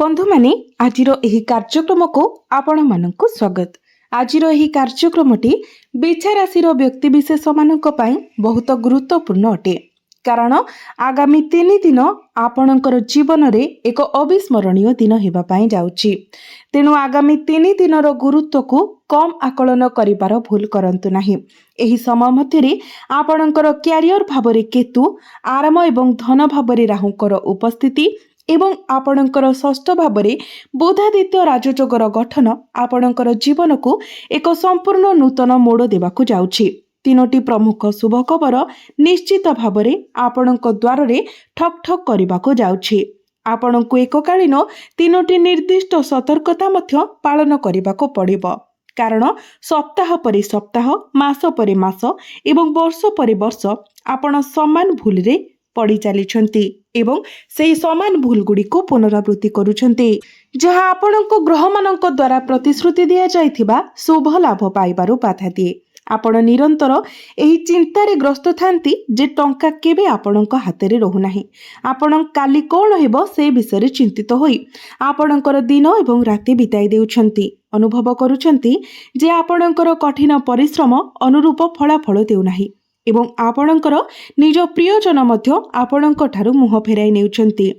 बंधु माने आजिर एही कार्यक्रम को आपण मानकु स्वागत। आजिर एही कार्यक्रमटी बिछा राशि व्यक्ति विशेष मानक पई बहुत गुरुत्वपूर्ण अटे, कारण आगामी 3 दिन आपणकर जीवन रे एक अविस्मरणीय दिन हेबा पई जाउची। तेणु आगामी 3 दिनर गुरुत्व को कम आकलन करिबार भूल करंतु नाही। एही समय मध्यरे आपणकर क्यारियर भाबरे केतु, आराम एवं धन भाबरे राहुकर उपस्थिति एवं आपणकर षष्ठ भावरे बुधादित्य राजयोगर गठन आपणकर जीवन को एक संपूर्ण नूतन मोड़ देवाकू जाउछि। तीनोटी प्रमुख शुभ खबर निश्चित भावरे आपणक द्वार रे ठक ठक करबाकू जाउछि। आपणकू एककालीन तीनोटी निर्दिष्ट सतर्कता मध्य पालन करबाकू पड़िबो, कारण सप्ताह परि सप्ताह, मास परि मास एवं वर्ष परि वर्ष आपण समान भूल रे पड़ी चली एवं सेही समान भूल गुड़ी को पुनरावृत्ति करुछंती, जहाँ आपणको ग्रह मानक द्वारा प्रतिश्रुति दिया जाइथिबा शुभ लाभ पाइबारु बाधा दिए। आपण निरंतर एही चिंतारे ग्रस्त थांती जे टंका केबे आपणको हातेरे रहु नाही। आपण काली कोन हेबो से विषय चिंतित होई आपणकर दिन एवं राति बिताई देउछंती। अनुभव करुछंती जे आपणकर कठिन परिश्रम अनुरूप फलाफल देउ नाही एवं आपणकर निज प्रियजन मध्य आपणक ठारू मुह फेराई नेउछंती।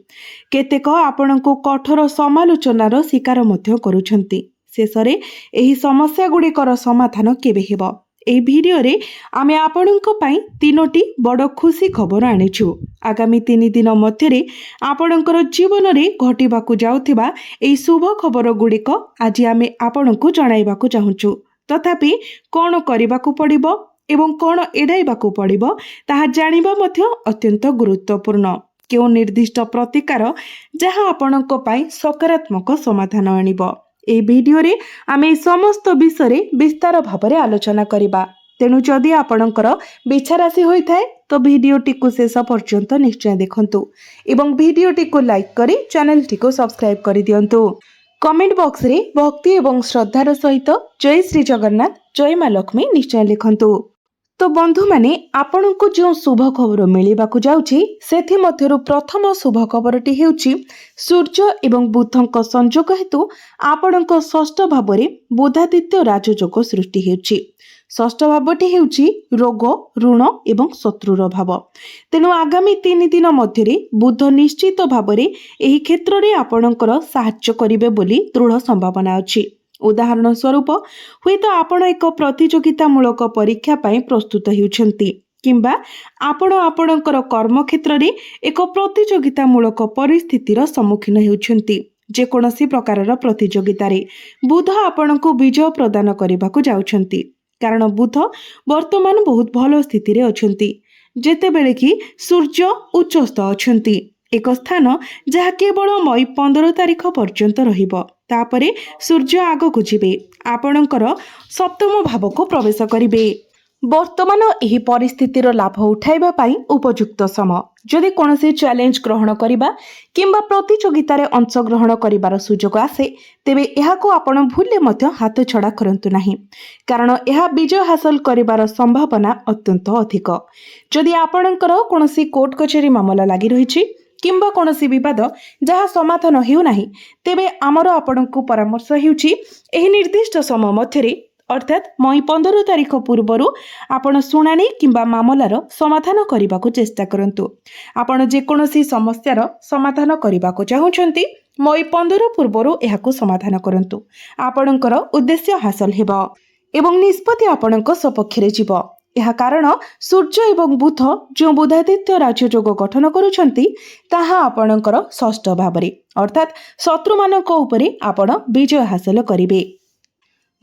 केतेक आपणको कठोर समालोचनार शिकार मध्य करुछंती। शेषरे एही समस्या गुड़िकर समाधान केबे हेबो? एही भिडियो रे आमे आपणक पई तीनोटी बड़ खुशी खबर आनिछु। आगामी 3 दिन मध्यरे आपणकर जीवन रे घटिबाकू जाउथिबा एही शुभ खबर गुड़िक आज आमे आपणकू जणाइबाकू चाहुछु। तथापि कोन करिबाकू पड़िबो एवं कौन एड़ाइबाकू पड़िबो ताहा जानिबा मध्य अत्यंत गुरुत्वपूर्ण। केउ निर्दिष्ट प्रतिकार जहाँ आपणक पई सकारात्मक समाधान आनिबो। ए वीडियो रे आमे समस्त विषय विस्तार भाबरे आलोचना करिबा। तेणु जदि आपणकर बिछा राशि होई थाए तो वीडियोटी को शेष पर्यंत निश्चय देखंतु एवं वीडियोटी को लाइक करी चैनलटी को सब्सक्राइब करि दियंतु। कमेंट बॉक्स रे भक्ति एवं श्रद्धार सहित जय श्री जगन्नाथ, जय मां लक्ष्मी निश्चय लिखंतु। तो बंधु माने आपनको जो शुभ खबर मिलिबाकू जाउछि सेथि मध्यरु प्रथम शुभ खबरटी हेउछि सूर्य एवं बुधଙ୍କ संयोग हेतु आपनको षष्ठ भावरे बुधादित्य राजयोग सृष्टि हेउछि। षष्ठ भावटी हेउछि रोग, ऋण एवं शत्रुर भाव। तेणु आगामी 3 दिन मध्यरे बुध निश्चित भावरे एही क्षेत्र रे आपनकर सहाय्य करिवे बोली दृढ़ संभावना अछि। उदाहरण स्वरूप हुई तो आपण एक प्रतियोगितामूलक परीक्षा पाई प्रस्तुत हेउछंती किंबा आपण आपणकर कर्म क्षेत्र रे एक प्रतियोगितामूलक परिस्थितिर सम्मुखीन हेउछंती। जे कोनोसी प्रकारर प्रतियोगिता रे बुध आपणको विजय प्रदान करबाकू जाउछंती, कारण बुध वर्तमान बहुत भलो स्थिति रे अछंती, जेतेबेले कि सूर्य उच्चस्थ अछंती, एक स्थान जहाँ केवल मई 15 तारिख पर्यंत रहिबो। तापरे सूर्य आगकू जिबे आपणकर सप्तम भाव को प्रवेश करिवे। वर्तमान एही परिस्थितिर लाभ उठाइबा पाई उपयुक्त समय। जदि कोनोसी चैलेंज ग्रहण करिबा किंबा प्रतियोगिता रे अंश ग्रहण करिबार सुजोग आसे तेबे एहाको आपण भूले मध्य हाथ छड़ा करंतु नाही, कारण एहा विजय हासिल करिबार संभावना अत्यंत अधिक। जदि आपणकर कोनोसी कोर्ट कचेरी मामला लागि रहिछि किंबा कोनोसी विवाद जहाँ समाधान हेउ नाही तेबे आमर आपणको परामर्श हेउछि एही निर्दिष्ट समय मध्यरे अर्थात मई 15 तारिख पूर्वरु आपण सुनानी किंबा मामलार समाधान करबाकू चेष्टा करंतु। आपण जे कोनोसी समस्यार समाधान करबाकू चाहुछंती मई 15 पूर्वरु एहाकू समाधान करंतु। आपणकर उद्देश्य हासिल हेबो एवं निष्पत्ति आपणको सपक्षरे जीवो। यह कारण सूर्य एवं बुध जो बुधादित्य राजयोग गठन करुछंती ताहा आपणकर षष्ठ भावरे अर्थात शत्रु मानक उपरे आपण विजय हासिल करिवे।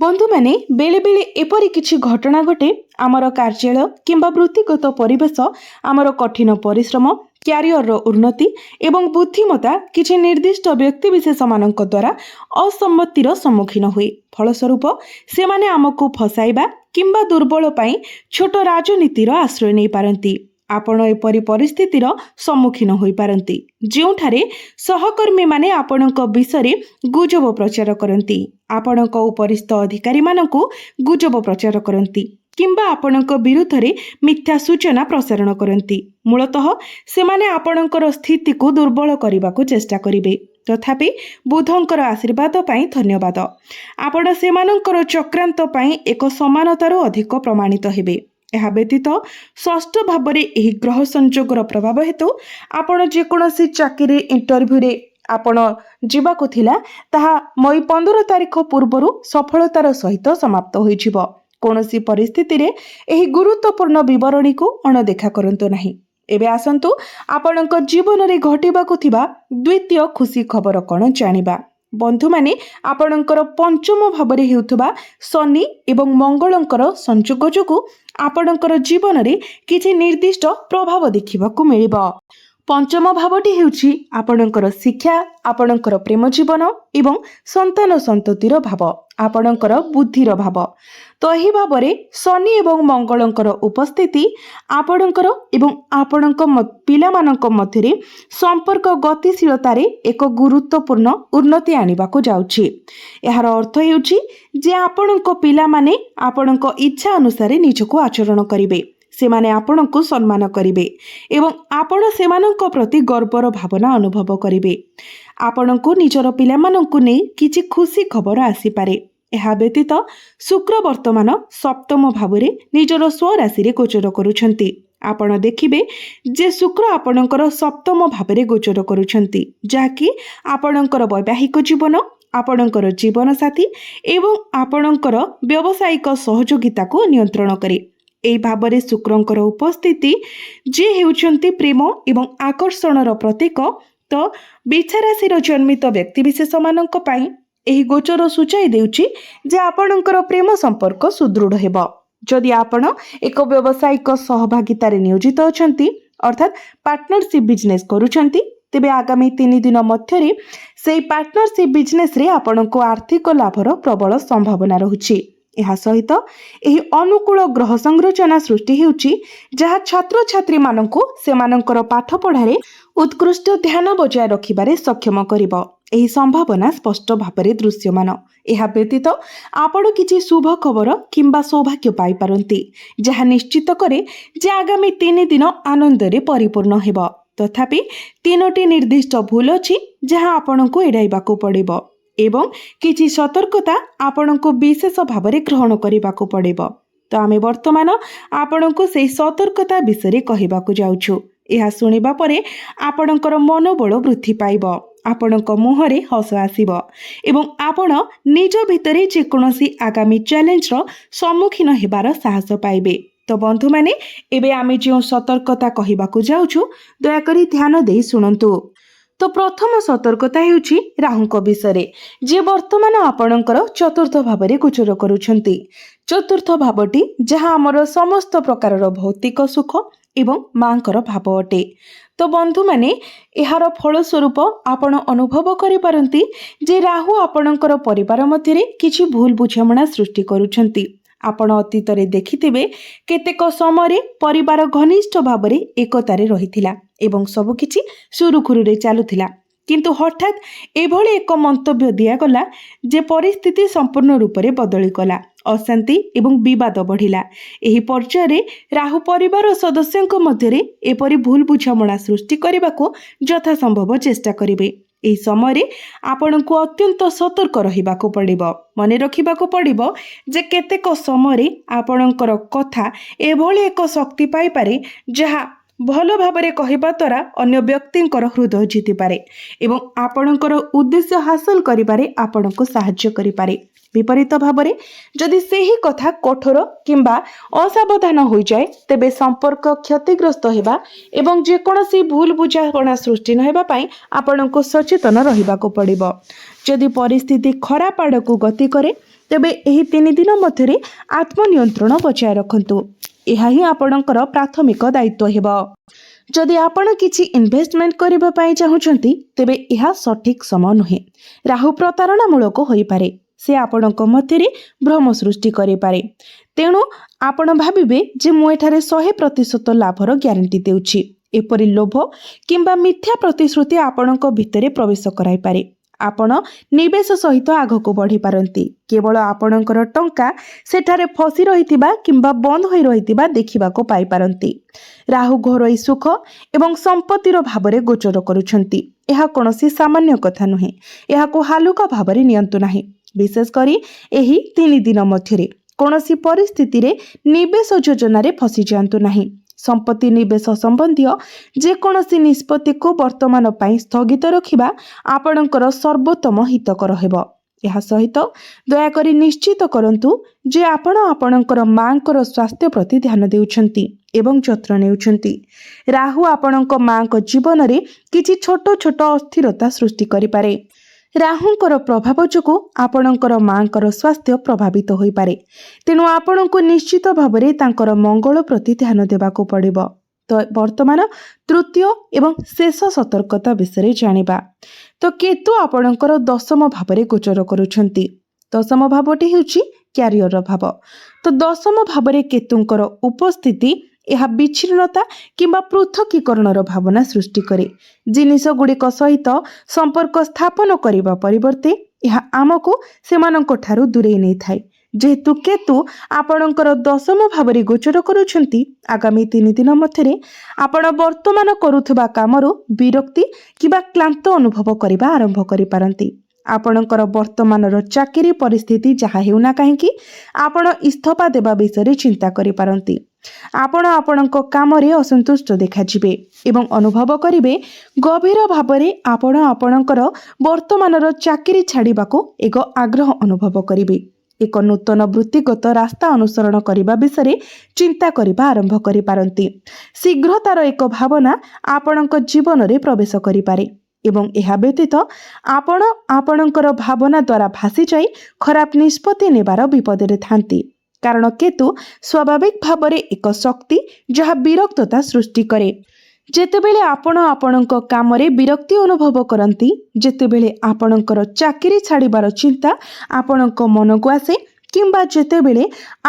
बंधु माने बेले बेले एपरि किछि घटना घटे आमर कार्यालय किंबा वृत्तिगत परिवेश आमर कठिन परिश्रम, क्यारियर उन्नति एवं बुद्धिमता किछि निर्दिष्ट व्यक्ति विशेष मानक द्वारा असम्मतिर सम्मुखीन हुए। फलस्वरूप सेमाने आमको फसाइबा किंबा दुर्बल पाई छोट राजनीतिर आश्रय नहीं पारंती। आपण एपरि परिस्थितिर सम्मुखीन होई पारंती जेउठारे सहकर्मी माने आपणक विषय गुजब प्रचार करंती, आपणक उपरिस्थ अधिकारी मानकु गुजब प्रचार करंती किंबा आपणक विरुद्ध रे मिथ्या सूचना प्रसारण करंती। मूलतः सेमाने आपणकर स्थिति को दुर्बल करबाकू चेष्टा करिवे। तथापि बुधंकर आशीर्वाद पाई धन्यवाद। आपण सेमानंकर चक्रांत पाई एक समानतार अधिक प्रमाणित हेबे। यह व्यतीत षष्ठ भाव में यह ग्रह संजोगर प्रभाव हेतु आपण जेकोसी चाकरी इंटरव्यू आपण जीवाकु थिला ताहा मई 15 तारिख पूर्व सफलतार सहित समाप्त होइजिबो। कोनोसी परिस्थिति रे एही गुरुत्वपूर्ण विवरणी को अणदेखा करंतु नाही। एबे आसंतु आपणक जीवन रे घटिबाकु थिबा द्वितीय खुशी खबर कोन जानिबा। बंधु माने आपणकर पंचम भाव में हेउथबा शनि एवं मंगलंकर संयोग जोगु आपणकर जीवन रे किछि निर्दिष्ट प्रभाव देखिबाकु मिलिबो। पंचम भावटी हेउछि आपणकर शिक्षा, आपणकर प्रेम जीवन एवं संतान संततिर भाव, आपणकर बुद्धिर भाव। तो यही भाव में शनि एवं मंगलंकर उपस्थिति आपणकर एवं आपणक पिलामानक मध्यरे संपर्क गतिशीलतार एक गुरुत्वपूर्ण उन्नति आनिबाकु जाउछि। एहार अर्थ हेउछि जे आपणक पिलामाने आपणक इच्छा अनुसार निजको आचरण करिवे, सेमाने आपणको सम्मान करिवे एवं आपण सेमानक प्रति गर्वर भावना अनुभव करिवे। आपणको निजर पिलामानंकु नै किछि खुशी खबर आसी पारे। एहा व्यतीत शुक्र वर्तमान सप्तम भाव में निजर स्वराशि रे गोचर करुछंती। आपण देखिबे जे शुक्र आपणकर सप्तम भाव में गोचर करुछंती, जाकी आपणकर वैवाहिक जीवन, आपणकर जीवन साथी एवं आपणकर व्यावसायिक सहयोगिता को नियंत्रण करे। एई भाव में शुक्रंकर उपस्थिति जे हेउछंती प्रेम एवं आकर्षणर प्रतीक, तो बिछाराशिर जन्मित व्यक्तिविशेष मानक पई एही गोचर सूचाई देउछि जे आपणकर प्रेम संपर्क सुदृढ़ हेबो। जदि आपण एक व्यावसायिक सहभागितारे नियोजित अछंती अर्थात पार्टनरशिप बिजनेस करूछंती, तेबे आगामी 3 दिन मध्यरे सेही पार्टनरशिप बिजनेस रे आपणको आर्थिक लाभर प्रबल संभावना रहुछि। एहा सहित एही अनुकूल ग्रह संरचना सृष्टि हेउछि जहा छात्र छात्री माननको सेमानकर पाठ पढ़ारे उत्कृष्ट ध्यान बजाय रखिबारे सक्षम करिबो। एही संभावना स्पष्ट भाବରେ दृश्यमान। एहा व्यतीत आपण किछि शुभ खबर किंबा सौभाग्य पाई पारंती, जहा निश्चित करे जे आगामी 3 दिन आनंद रे परिपूर्ण हेबो। तथापि 3टी निर्दिष्ट भूल अछि जहा आपणको एडाइबाकू पड़िबो एवं किछि सतर्कता आपणको विशेष भाବରେ ग्रहण करिबाकू पड़िबो। तो आमे वर्तमान आपणको सेही सतर्कता विषय कहिबाकू जाउछु। एहा सुनिबा परे आपणकर मनोबल वृद्धि पाइबो, आपणक मुहरे हस आसीबो एवं आपण निज भितरे जेकोसी आगामी चैलेंजर सम्मुखीन हेबार साहस पाइबे। तो बंधु माने एबे आमे जो सतर्कता कहिबाकू जाउछु दया करी ध्यान देई सुनंतु। तो प्रथम सतर्कता हेउछि राहुंक विषय जे वर्तमान आपणकर चतुर्थ भाव में गोचर करुछंती। चतुर्थ भावटी जहाँ आमर समस्त प्रकार भौतिक सुख एवं मांकर भाव अटे। तो बंधु माने एहार फलस्वरूप आपण अनुभव करि पारंती जे राहु आपणकर परिवार मध्यरे किछि भूल बुझामणा सृष्टि करुछंती। आपण अतीत रे देखिथिबे केतेक समय परिवार घनिष्ठ भाव में एकतारे रहिथिला एवं सब किछि सुरुखुरुरे चालुथिला, किंतु हठात एभली एक मंतव्य दियागला जे परिस्थिति संपूर्ण रूप से बदली गला। अशांति एवं विवाद बढ़िला। एही पर्याୟରେ राहु परिवार सदस्यଙ୍କ ମଧ୍ୟରେ एपरि भूल बुझामणा सृष्टि करबाको यथासंभव चेष्टा करिवे। एही समय आपणको अत्यंत सतर्क रहिबाको पड़िबो। मने रखिबाको पड़िबो जे केतेक समय आपणकर कथा एभली एक शक्ति पाई पारे जहा भल भावरे कहबा द्वारा अन्य व्यक्तिंकर हृदय जीति पारे एवं आपणकर उद्देश्य हासिल करिबारे आपणको सहाय्य करि पारे। विपरीत भावरे जदि सेही कथा कठोर किंबा असावधान हो जाए तेबे संपर्क क्षतिग्रस्त हेबा एवं जेकोसी भूल बुझामणा सृष्टि न हेबा पई आपणको सचेतन रहिबाको पड़िबो। जदि परिस्थिति खराब आड़कू गति करे तेबे एही 3 दिन मध्यरे आत्मनियंत्रण बचाय रखंतु। एहा ही आपणकर प्राथमिक दायित्व हेबो। जदि आपण किछि इन्वेस्टमेंट करिबा पई चाहुचंती तेबे एहा सठिक समय नुहे। राहु प्रतारणामूलक होई पारे, से आपणक मध्यरे भ्रम सृष्टि करि पारे। तेणु आपण भाबिबे जे मु एठारे 100% लाभर ग्यारंटी देउछि। एपरि लोभ किंबा मिथ्या प्रतिश्रुति आपणक भितरे प्रवेश कराई पारे। आपण निवेश सहित आगको बढ़ी पारंती। केवल आपणकर टंका सेठारे फसी रहितिबा किंबा बंद होई रहितिबा देखिबाको पाई पारंती। राहु घरोई सुख एवं संपत्तिर भावरे गोचर करुछंती। ଏହା କୌଣସି ସାମାନ୍ୟ କଥା ନୁହେଁ। ଏହାକୁ ହାଲୁକା ଭାବରେ ନିଅନ୍ତୁ ନାହିଁ। ବିଶେଷ କରି ଏହି 3 ଦିନ ମଧ୍ୟରେ କୌଣସି ପରିସ୍ଥିତିରେ ନିବେଶ ଯୋଜନାରେ ଫସିଯାଆନ୍ତୁ ନାହିଁ। ସମ୍ପତ୍ତି ନିବେଶ ସମ୍ବନ୍ଧୀୟ ଯେକୌଣସି ନିଷ୍ପତ୍ତିକୁ ବର୍ତ୍ତମାନ ପାଇଁ ସ୍ଥଗିତ ରଖିବା ଆପଣଙ୍କର ସର୍ବୋତ୍ତମ ହିତକର ହେବ। ଏହା ସହିତ ଦୟାକରି ନିଶ୍ଚିତ କରନ୍ତୁ ଯେ ଆପଣ ଆପଣଙ୍କର ମାଙ୍କର ସ୍ୱାସ୍ଥ୍ୟ ପ୍ରତି ଧ୍ୟାନ ଦେଉଛନ୍ତି ଏବଂ ଯତ୍ନ ନେଉଛନ୍ତି। ରାହୁ ଆପଣଙ୍କ ମାଙ୍କ ଜୀବନରେ କିଛି ଛୋଟ ଛୋଟ ଅସ୍ଥିରତା ସୃଷ୍ଟି କରିପାରେ। ରାହୁଙ୍କର ପ୍ରଭାବ ଯୋଗୁଁ ଆପଣଙ୍କର ମାଙ୍କର ସ୍ୱାସ୍ଥ୍ୟ ପ୍ରଭାବିତ ହୋଇପାରେ। ତେଣୁ ଆପଣଙ୍କୁ ନିଶ୍ଚିତ ଭାବରେ ତାଙ୍କର ମଙ୍ଗଳ ପ୍ରତି ଧ୍ୟାନ ଦେବାକୁ ପଡ଼ିବ। ତ ବର୍ତ୍ତମାନ ତୃତୀୟ ଏବଂ ଶେଷ ସତର୍କତା ବିଷୟରେ ଜାଣିବା। ତ କେତୁ ଆପଣଙ୍କର 10ମ ଭାବରେ ଗୋଚର କରୁଛନ୍ତି। 10ମ ଭାବଟି ହେଉଛି କ୍ୟାରିୟର ଭାବ। ତ 10ମ ଭାବରେ କେତୁଙ୍କର ଉପସ୍ଥିତି ଏହା ବିଚ୍ଛିନ୍ନତା କିମ୍ବା ପୃଥକୀକରଣର ଭାବନା ସୃଷ୍ଟି କରେ। ଜିନିଷଗୁଡ଼ିକ ସହିତ ସମ୍ପର୍କ ସ୍ଥାପନ କରିବା ପରିବର୍ତ୍ତେ ଏହା ଆମକୁ ସେମାନଙ୍କ ଠାରୁ ଦୂରେଇ ନେଇଥାଏ। ଯେହେତୁ କେତୁ ଆପଣଙ୍କର 10ମ ଭାବରେ ଗୋଚର କରୁଛନ୍ତି, ଆଗାମୀ 3 ଦିନ ମଧ୍ୟରେ ଆପଣ ବର୍ତ୍ତମାନ କରୁଥିବା କାମରୁ ବିରକ୍ତି କିମ୍ବା କ୍ଳାନ୍ତ ଅନୁଭବ କରିବା ଆରମ୍ଭ କରିପାରନ୍ତି। ଆପଣଙ୍କର ବର୍ତ୍ତମାନର ଚାକିରି ପରିସ୍ଥିତି ଯାହା ହେଉନା କାହିଁକି, ଆପଣ ଇସ୍ତଫା ଦେବା ବିଷୟରେ ଚିନ୍ତା କରିପାରନ୍ତି। ଆପଣ ଆପଣଙ୍କ କାମରେ ଅସନ୍ତୁଷ୍ଟ ଦେଖାଯିବେ ଏବଂ ଅନୁଭବ କରିବେ ଗଭୀର ଭାବରେ ଆପଣ ଆପଣଙ୍କର ବର୍ତ୍ତମାନର ଚାକିରି ଛାଡ଼ିବାକୁ ଏକ ଆଗ୍ରହ ଅନୁଭବ କରିବେ। ଏକ ନୂତନ ବୃତ୍ତିଗତ ରାସ୍ତା ଅନୁସରଣ କରିବା ବିଷୟରେ ଚିନ୍ତା କରିବା ଆରମ୍ଭ କରିପାରନ୍ତି। ଶୀଘ୍ର ତାର ଏକ ଭାବନା ଆପଣଙ୍କ ଜୀବନରେ ପ୍ରବେଶ କରିପାରେ ଏବଂ ଏହା ବ୍ୟତୀତ ଆପଣ ଆପଣଙ୍କର ଭାବନା ଦ୍ୱାରା ଭାସିଯାଇ ଖରାପ ନିଷ୍ପତ୍ତି ନେବାର ବିପଦରେ ଥାନ୍ତି। କାରଣ କେତୁ ସ୍ୱାଭାବିକ ଭାବରେ ଏକ ଶକ୍ତି ଯାହା ବିରକ୍ତତା ସୃଷ୍ଟି କରେ। ଯେତେବେଳେ ଆପଣ ଆପଣଙ୍କ କାମରେ ବିରକ୍ତି ଅନୁଭବ କରନ୍ତି, ଯେତେବେଳେ ଆପଣଙ୍କର ଚାକିରି ଛାଡ଼ିବାର ଚିନ୍ତା ଆପଣଙ୍କ ମନକୁ ଆସେ କିମ୍ବା ଯେତେବେଳେ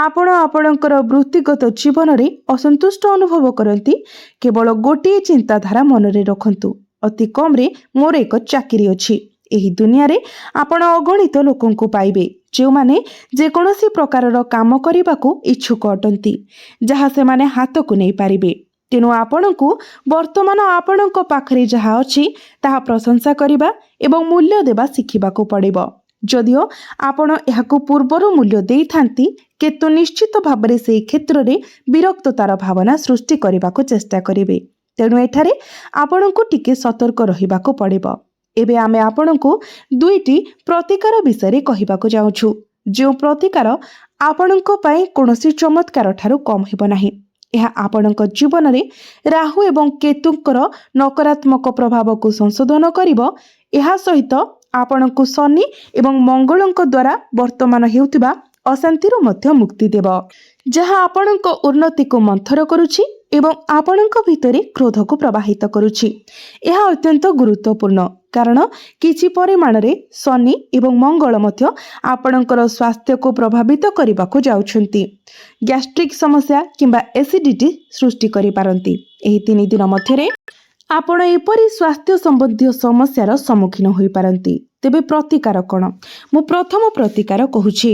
ଆପଣ ଆପଣଙ୍କର ବୃତ୍ତିଗତ ଜୀବନରେ ଅସନ୍ତୁଷ୍ଟ ଅନୁଭବ କରନ୍ତି, କେବଳ ଗୋଟିଏ ଚିନ୍ତାଧାରା ମନରେ ରଖନ୍ତୁ, ଅତି କମ୍ରେ ମୋର ଏକ ଚାକିରି ଅଛି। ଏହି ଦୁନିଆରେ ଆପଣ ଅଗଣିତ ଲୋକଙ୍କୁ ପାଇବେ ଯେଉଁମାନେ ଯେକୌଣସି ପ୍ରକାରର କାମ କରିବାକୁ ଇଚ୍ଛୁକ ଅଟନ୍ତି, ଯାହା ସେମାନେ ହାତକୁ ନେଇପାରିବେ। ତେଣୁ ଆପଣଙ୍କୁ ବର୍ତ୍ତମାନ ଆପଣଙ୍କ ପାଖରେ ଯାହା ଅଛି ତାହା ପ୍ରଶଂସା କରିବା ଏବଂ ମୂଲ୍ୟ ଦେବା ଶିଖିବାକୁ ପଡ଼ିବ। ଯଦିଓ ଆପଣ ଏହାକୁ ପୂର୍ବରୁ ମୂଲ୍ୟ ଦେଇଥାନ୍ତି, କେତୁ ନିଶ୍ଚିତ ଭାବରେ ସେହି କ୍ଷେତ୍ରରେ ବିରକ୍ତତାର ଭାବନା ସୃଷ୍ଟି କରିବାକୁ ଚେଷ୍ଟା କରିବେ। ତେଣୁ ଏଠାରେ ଆପଣଙ୍କୁ ଟିକେ ସତର୍କ ରହିବାକୁ ପଡ଼ିବ। ଏବେ ଆମେ ଆପଣଙ୍କୁ 2ଟି ପ୍ରତିକାର ବିଷୟରେ କହିବାକୁ ଯାଉଛୁ, ଯେଉଁ ପ୍ରତିକାର ଆପଣଙ୍କ ପାଇଁ କୌଣସି ଚମତ୍କାର ଠାରୁ କମ୍ ହେବ ନାହିଁ। ଏହା ଆପଣଙ୍କ ଜୀବନରେ ରାହୁ ଏବଂ କେତୁଙ୍କର ନକାରାତ୍ମକ ପ୍ରଭାବକୁ ସଂଶୋଧନ କରିବ। ଏହା ସହିତ ଆପଣଙ୍କୁ ଶନି ଏବଂ ମଙ୍ଗଳଙ୍କ ଦ୍ୱାରା ବର୍ତ୍ତମାନ ହେଉଥିବା ଅଶାନ୍ତିରୁ ମଧ୍ୟ ମୁକ୍ତି ଦେବ, ଯାହା ଆପଣଙ୍କ ଉନ୍ନତିକୁ ମନ୍ଥର କରୁଛି ଏବଂ ଆପଣଙ୍କ ଭିତରେ କ୍ରୋଧକୁ ପ୍ରବାହିତ କରୁଛି। ଏହା ଅତ୍ୟନ୍ତ ଗୁରୁତ୍ୱପୂର୍ଣ୍ଣ କାରଣ କିଛି ପରିମାଣରେ ଶନି ଏବଂ ମଙ୍ଗଳ ମଧ୍ୟ ଆପଣଙ୍କର ସ୍ୱାସ୍ଥ୍ୟକୁ ପ୍ରଭାବିତ କରିବାକୁ ଯାଉଛନ୍ତି। ଗ୍ୟାଷ୍ଟ୍ରିକ୍ ସମସ୍ୟା କିମ୍ବା ଏସିଡିଟି ସୃଷ୍ଟି କରିପାରନ୍ତି। ଏହି 3 ଦିନ ମଧ୍ୟରେ ଆପଣ ଏପରି ସ୍ୱାସ୍ଥ୍ୟ ସମ୍ବନ୍ଧୀୟ ସମସ୍ୟାର ସମ୍ମୁଖୀନ ହୋଇପାରନ୍ତି। ତେବେ ପ୍ରତିକାର କ'ଣ? ମୁଁ ପ୍ରଥମ ପ୍ରତିକାର କହୁଛି।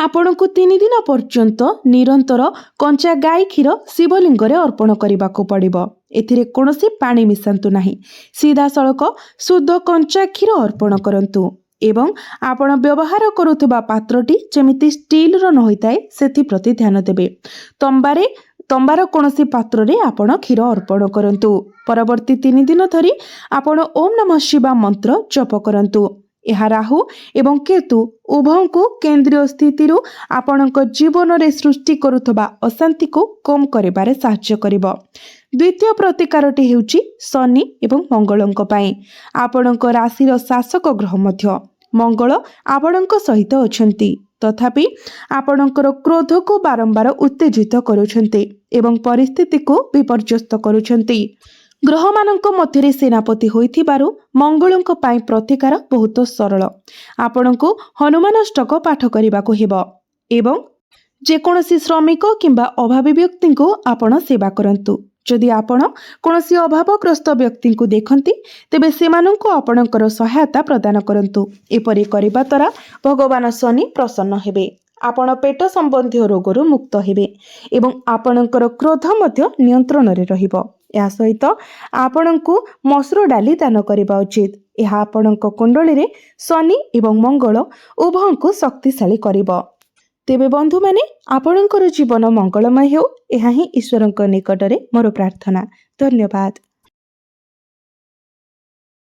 ଆପଣଙ୍କୁ 3 ଦିନ ପର୍ଯ୍ୟନ୍ତ ନିରନ୍ତର କଞ୍ଚା ଗାଈ କ୍ଷୀର ଶିବଲିଙ୍ଗରେ ଅର୍ପଣ କରିବାକୁ ପଡ଼ିବ। ଏଥିରେ କୌଣସି ପାଣି ମିଶାନ୍ତୁ ନାହିଁ। ସିଧାସଳଖ ଶୁଦ୍ଧ କଞ୍ଚା କ୍ଷୀର ଅର୍ପଣ କରନ୍ତୁ ଏବଂ ଆପଣ ବ୍ୟବହାର କରୁଥିବା ପାତ୍ରଟି ଯେମିତି ଷ୍ଟିଲର ନ ହୋଇଥାଏ ସେଥିପ୍ରତି ଧ୍ୟାନ ଦେବେ। ତମ୍ବାର କୌଣସି ପାତ୍ରରେ ଆପଣ କ୍ଷୀର ଅର୍ପଣ କରନ୍ତୁ। ପରବର୍ତ୍ତୀ 3 ଦିନ ଧରି ଆପଣ ଓମ୍ ନମଃ ଶିବାୟ ମନ୍ତ୍ର ଜପ କରନ୍ତୁ। ଏହା ରାହୁ ଏବଂ କେତୁ ଉଭୟଙ୍କୁ କେନ୍ଦ୍ରୀୟ ସ୍ଥିତିରୁ ଆପଣଙ୍କ ଜୀବନରେ ସୃଷ୍ଟି କରୁଥିବା ଅଶାନ୍ତିକୁ କମ୍ କରିବାରେ ସାହାଯ୍ୟ କରିବ। ଦ୍ୱିତୀୟ ପ୍ରତିକାରଟି ହେଉଛି ଶନି ଏବଂ ମଙ୍ଗଳଙ୍କ ପାଇଁ। ଆପଣଙ୍କ ରାଶିର ଶାସକ ଗ୍ରହ ମଧ୍ୟ ମଙ୍ଗଳ ଆପଣଙ୍କ ସହିତ ଅଛନ୍ତି, ତଥାପି ଆପଣଙ୍କର କ୍ରୋଧକୁ ବାରମ୍ବାର ଉତ୍ତେଜିତ କରୁଛନ୍ତି ଏବଂ ପରିସ୍ଥିତିକୁ ବିପର୍ଯ୍ୟସ୍ତ କରୁଛନ୍ତି। ଗ୍ରହମାନଙ୍କ ମଧ୍ୟରେ ସେନାପତି ହୋଇଥିବାରୁ ମଙ୍ଗଳଙ୍କ ପାଇଁ ପ୍ରତିକାର ବହୁତ ସରଳ। ଆପଣଙ୍କୁ ହନୁମାନ ଅଷ୍ଟକ ପାଠ କରିବାକୁ ହେବ ଏବଂ ଯେକୌଣସି ଶ୍ରମିକ କିମ୍ବା ଅଭାବୀ ବ୍ୟକ୍ତିଙ୍କୁ ଆପଣ ସେବା କରନ୍ତୁ। ଯଦି ଆପଣ କୌଣସି ଅଭାବଗ୍ରସ୍ତ ବ୍ୟକ୍ତିଙ୍କୁ ଦେଖନ୍ତି, ତେବେ ସେମାନଙ୍କୁ ଆପଣଙ୍କର ସହାୟତା ପ୍ରଦାନ କରନ୍ତୁ। ଏପରି କରିବା ଦ୍ୱାରା ଭଗବାନ ଶନି ପ୍ରସନ୍ନ ହେବେ। ଆପଣ ପେଟ ସମ୍ବନ୍ଧୀୟ ରୋଗରୁ ମୁକ୍ତ ହେବେ ଏବଂ ଆପଣଙ୍କର କ୍ରୋଧ ମଧ୍ୟ ନିୟନ୍ତ୍ରଣରେ ରହିବ। ଏହା ସହିତ ଆପଣଙ୍କୁ ମସୁର ଡାଲି ଦାନ କରିବା ଉଚିତ। ଏହା ଆପଣଙ୍କ କୁଣ୍ଡଳୀରେ ଶନି ଏବଂ ମଙ୍ଗଳ ଉଭୟଙ୍କୁ ଶକ୍ତିଶାଳୀ କରିବ। ତେବେ ବନ୍ଧୁମାନେ, ଆପଣଙ୍କର ଜୀବନ ମଙ୍ଗଳମୟ ହେଉ, ଏହା ହିଁ ଈଶ୍ୱରଙ୍କ ନିକଟରେ ମୋର ପ୍ରାର୍ଥନା। ଧନ୍ୟବାଦ।